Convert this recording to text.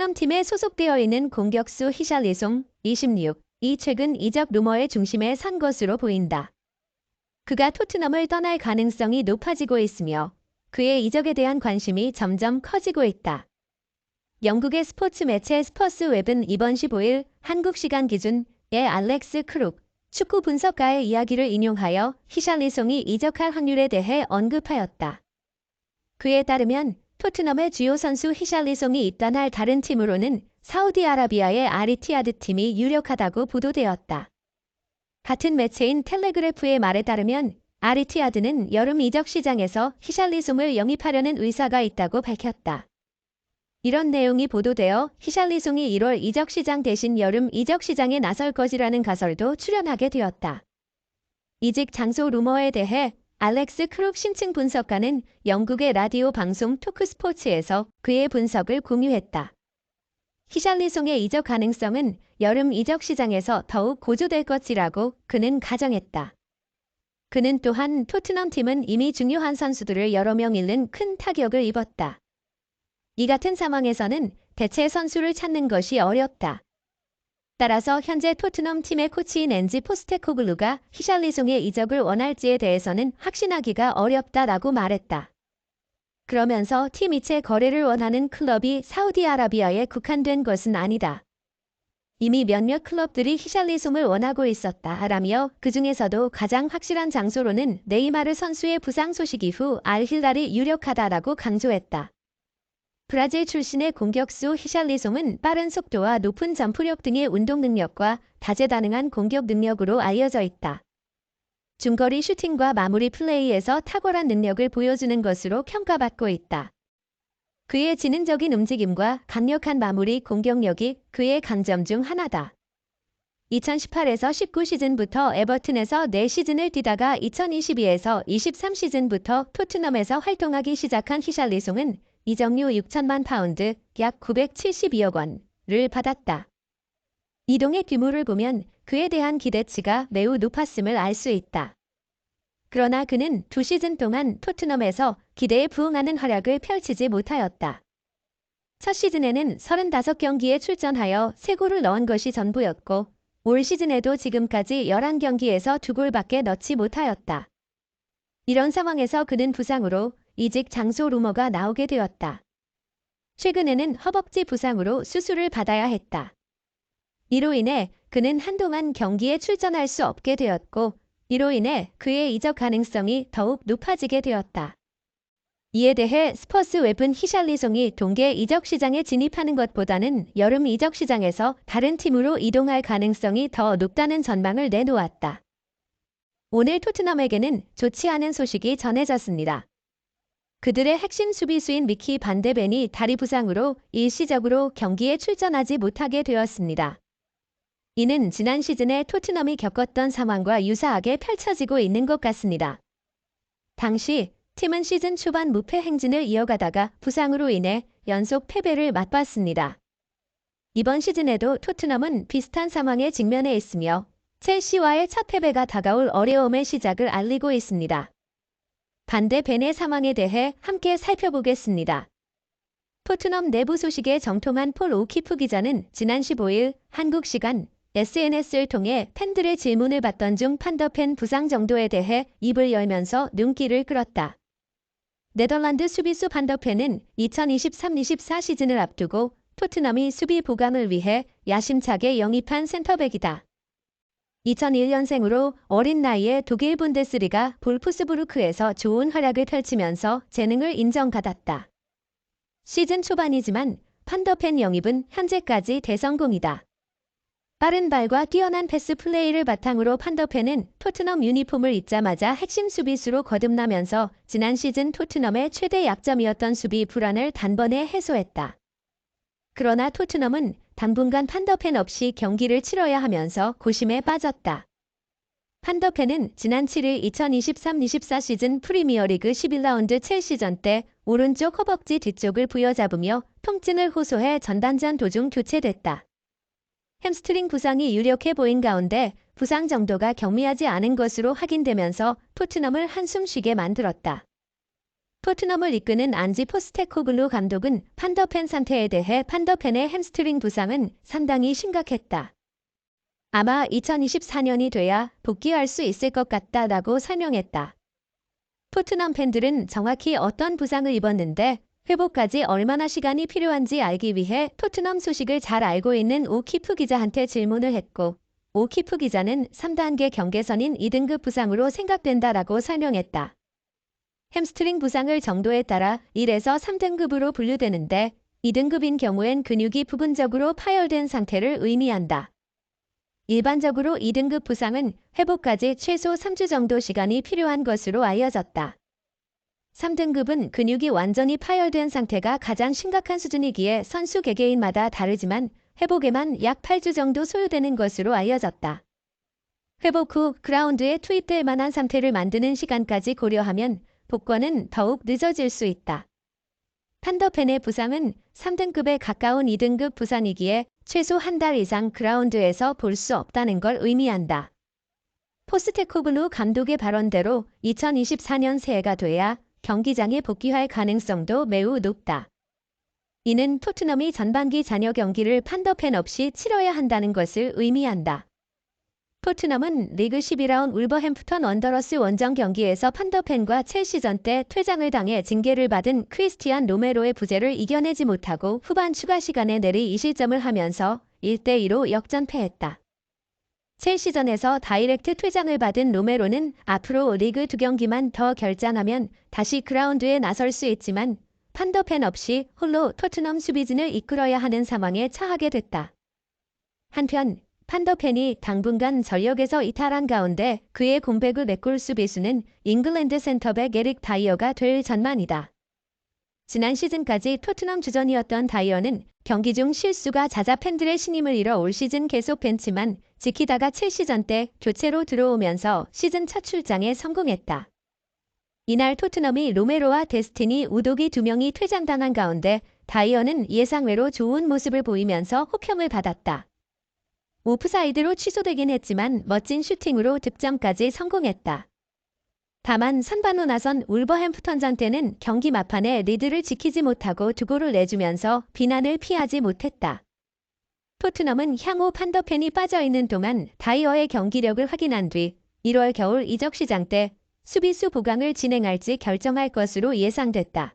토트넘 팀에 소속되어 있는 공격수 히샬리송 26이 최근 이적 루머의 중심에 선 것으로 보인다. 그가 토트넘을 떠날 가능성이 높아지고 있으며 그의 이적에 대한 관심이 점점 커지고 있다. 영국의 스포츠 매체 스퍼스웹은 이번 15일 한국 시간 기준에 알렉스 크룩 축구 분석가의 이야기를 인용하여 히샬리송이 이적할 확률에 대해 언급하였다. 그에 따르면 토트넘의 주요 선수 히샬리송이 입단할 다른 팀으로는 사우디아라비아의 아리티아드 팀이 유력하다고 보도되었다. 같은 매체인 텔레그래프의 말에 따르면 아리티아드는 여름 이적 시장에서 히샬리송을 영입하려는 의사가 있다고 밝혔다. 이런 내용이 보도되어 히샬리송이 1월 이적 시장 대신 여름 이적 시장에 나설 것이라는 가설도 출연하게 되었다. 이직 장소 루머에 대해 알렉스 크룩 심층 분석가는 영국의 라디오 방송 토크스포츠에서 그의 분석을 공유했다. 히샬리송의 이적 가능성은 여름 이적 시장에서 더욱 고조될 것이라고 그는 가정했다. 그는 또한 토트넘 팀은 이미 중요한 선수들을 여러 명 잃는 큰 타격을 입었다. 이 같은 상황에서는 대체 선수를 찾는 것이 어렵다. 따라서 현재 토트넘 팀의 코치인 엔지 포스테코글루가 히샬리송의 이적을 원할지에 대해서는 확신하기가 어렵다라고 말했다. 그러면서 팀 이체 거래를 원하는 클럽이 사우디아라비아에 국한된 것은 아니다. 이미 몇몇 클럽들이 히샬리송을 원하고 있었다라며 그 중에서도 가장 확실한 장소로는 네이마르 선수의 부상 소식 이후 알힐랄이 유력하다라고 강조했다. 브라질 출신의 공격수 히샬리송은 빠른 속도와 높은 점프력 등의 운동 능력과 다재다능한 공격 능력으로 알려져 있다. 중거리 슈팅과 마무리 플레이에서 탁월한 능력을 보여주는 것으로 평가받고 있다. 그의 지능적인 움직임과 강력한 마무리 공격력이 그의 강점 중 하나다. 2018에서 19 시즌부터 에버튼에서 4시즌을 뛰다가 2022에서 23 시즌부터 토트넘에서 활동하기 시작한 히샬리송은 이적료 6천만 파운드, 약 972억 원을 받았다. 이동의 규모를 보면 그에 대한 기대치가 매우 높았음을 알 수 있다. 그러나 그는 2시즌 동안 토트넘에서 기대에 부응하는 활약을 펼치지 못하였다. 첫 시즌에는 35경기에 출전하여 3골을 넣은 것이 전부였고 올 시즌에도 지금까지 11경기에서 2골밖에 넣지 못하였다. 이런 상황에서 그는 부상으로 이직 장소 루머가 나오게 되었다. 최근에는 허벅지 부상으로 수술을 받아야 했다. 이로 인해 그는 한동안 경기에 출전할 수 없게 되었고 이로 인해 그의 이적 가능성이 더욱 높아지게 되었다. 이에 대해 스퍼스웹은 히샬리송이 동계 이적 시장에 진입하는 것보다는 여름 이적 시장에서 다른 팀으로 이동할 가능성이 더 높다는 전망을 내놓았다. 오늘 토트넘에게는 좋지 않은 소식이 전해졌습니다. 그들의 핵심 수비수인 미키 반데벤이 다리 부상으로 일시적으로 경기에 출전하지 못하게 되었습니다. 이는 지난 시즌에 토트넘이 겪었던 상황과 유사하게 펼쳐지고 있는 것 같습니다. 당시 팀은 시즌 초반 무패 행진을 이어가다가 부상으로 인해 연속 패배를 맛봤습니다. 이번 시즌에도 토트넘은 비슷한 상황에 직면해 있으며 첼시와의 첫 패배가 다가올 어려움의 시작을 알리고 있습니다. 반대 벤의 상황에 대해 함께 살펴보겠습니다. 토트넘 내부 소식에 정통한 폴 오키프 기자는 지난 15일 한국 시간 SNS를 통해 팬들의 질문을 받던 중 판더펜 부상 정도에 대해 입을 열면서 눈길을 끌었다. 네덜란드 수비수 판더펜은 2023-24 시즌을 앞두고 토트넘이 수비 보강을 위해 야심차게 영입한 센터백이다. 2001년생으로 어린 나이에 독일 분데스리가 볼프스부르크에서 좋은 활약을 펼치면서 재능을 인정받았다. 시즌 초반이지만 판더펜 영입은 현재까지 대성공이다. 빠른 발과 뛰어난 패스 플레이를 바탕으로 판더펜은 토트넘 유니폼을 입자마자 핵심 수비수로 거듭나면서 지난 시즌 토트넘의 최대 약점이었던 수비 불안을 단번에 해소했다. 그러나 토트넘은 당분간 판더펜 없이 경기를 치러야 하면서 고심에 빠졌다. 판더펜은 지난 7일 2023-24 시즌 프리미어리그 11라운드 첼시전 때 오른쪽 허벅지 뒤쪽을 부여잡으며 통증을 호소해 전반전 도중 교체됐다. 햄스트링 부상이 유력해 보인 가운데 부상 정도가 경미하지 않은 것으로 확인되면서 토트넘을 한숨 쉬게 만들었다. 토트넘을 이끄는 안지 포스테코글루 감독은 판더펜 상태에 대해 판더펜의 햄스트링 부상은 상당히 심각했다. 아마 2024년이 돼야 복귀할 수 있을 것 같다라고 설명했다. 토트넘 팬들은 정확히 어떤 부상을 입었는데 회복까지 얼마나 시간이 필요한지 알기 위해 토트넘 소식을 잘 알고 있는 오키프 기자한테 질문을 했고, 오키프 기자는 3단계 경계선인 2등급 부상으로 생각된다라고 설명했다. 햄스트링 부상의 정도에 따라 1에서 3등급으로 분류되는데 2등급인 경우엔 근육이 부분적으로 파열된 상태를 의미한다. 일반적으로 2등급 부상은 회복까지 최소 3주 정도 시간이 필요한 것으로 알려졌다. 3등급은 근육이 완전히 파열된 상태가 가장 심각한 수준이기에 선수 개개인마다 다르지만 회복에만 약 8주 정도 소요되는 것으로 알려졌다. 회복 후 그라운드에 투입될 만한 상태를 만드는 시간까지 고려하면 복권은 더욱 늦어질 수 있다. 판더펜의 부상은 3등급에 가까운 2등급 부상이기에 최소 한 달 이상 그라운드에서 볼 수 없다는 걸 의미한다. 포스테코글루 감독의 발언대로 2024년 새해가 돼야 경기장에 복귀할 가능성도 매우 높다. 이는 토트넘이 전반기 잔여 경기를 판더펜 없이 치러야 한다는 것을 의미한다. 토트넘은 리그 12라운드 울버햄프턴 원더러스 원정 경기에서 판더펜과 첼시전 때 퇴장을 당해 징계를 받은 크리스티안 로메로의 부재를 이겨내지 못하고 후반 추가 시간에 내리 2실점을 하면서 1대2로 역전패했다. 첼시전에서 다이렉트 퇴장을 받은 로메로는 앞으로 리그 2경기만 더 결장하면 다시 그라운드에 나설 수 있지만 판더펜 없이 홀로 토트넘 수비진을 이끌어야 하는 상황에 처하게 됐다. 한편 판더펜이 당분간 전력에서 이탈한 가운데 그의 공백을 메꿀 수비수는 잉글랜드 센터백 에릭 다이어가 될 전망이다. 지난 시즌까지 토트넘 주전이었던 다이어는 경기 중 실수가 잦아 팬들의 신임을 잃어 올 시즌 계속 벤치만 지키다가 첼시전 때 교체로 들어오면서 시즌 첫 출장에 성공했다. 이날 토트넘이 로메로와 데스티니 우독이 2명이 퇴장당한 가운데 다이어는 예상외로 좋은 모습을 보이면서 호평을 받았다. 오프사이드로 취소되긴 했지만 멋진 슈팅으로 득점까지 성공했다. 다만 선발 후 나선 울버햄프턴전 때는 경기 막판에 리드를 지키지 못하고 2골을 내주면서 비난을 피하지 못했다. 토트넘은 향후 판더펜이 빠져있는 동안 다이어의 경기력을 확인한 뒤 1월 겨울 이적 시장 때 수비수 보강을 진행할지 결정할 것으로 예상됐다.